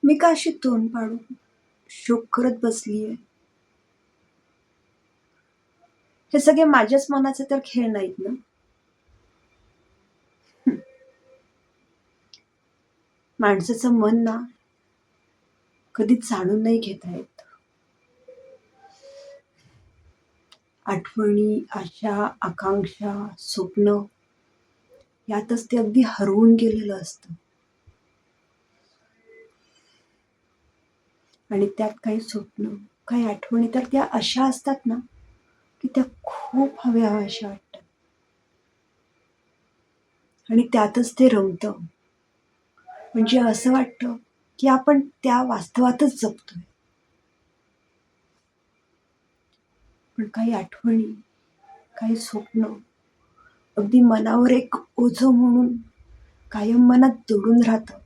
मी का अशी तोंड पाडून शोक करत बसलीये? हे सगळे माझ्याच मनाचे तर खेळ नाहीत ना. माणसाचं मन ना कधी जाणून नाही घेता येत. आठवणी, आशा, आकांक्षा, स्वप्न यातच ते अगदी हरवून गेलेलं असतं. आणि त्यात काही स्वप्न, काही आठवणी तर त्या अशा असतात ना की त्या खूप हव्याशा वाटतात. आणि त्यातच ते रमतं. म्हणजे असं वाटतं की आपण त्या वास्तवातच जगतोय. पण काही आठवणी, काही स्वप्न अगदी मनावर एक ओझं म्हणून कायम मनात दडून राहतं.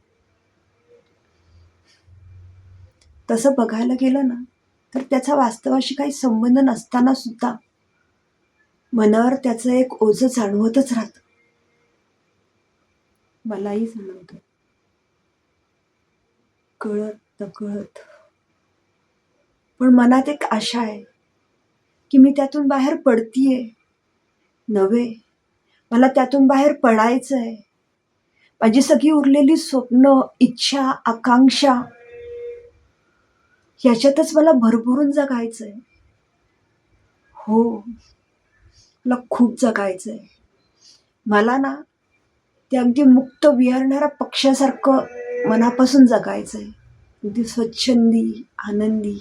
तसं बघायला गेलं ना तर त्याचा वास्तवाशी काही संबंध नसताना सुद्धा मनावर त्याचं एक ओझं जाणवतच राहतं. मलाही जाणवतं. कळत नकळत. पण मनात एक आशा आहे की मी त्यातून बाहेर पडतीये. नव्हे, मला त्यातून बाहेर पडायचंय. माझी सगळी उरलेली स्वप्न, इच्छा, आकांक्षा ह्याच्यातच मला भरभरून जगायचंय. हो, मला खूप जगायचंय. मला ना ते अगदी मुक्त विहरणाऱ्या पक्ष्यासारखं मनापासून जगायचंय. अगदी स्वच्छंदी, आनंदी.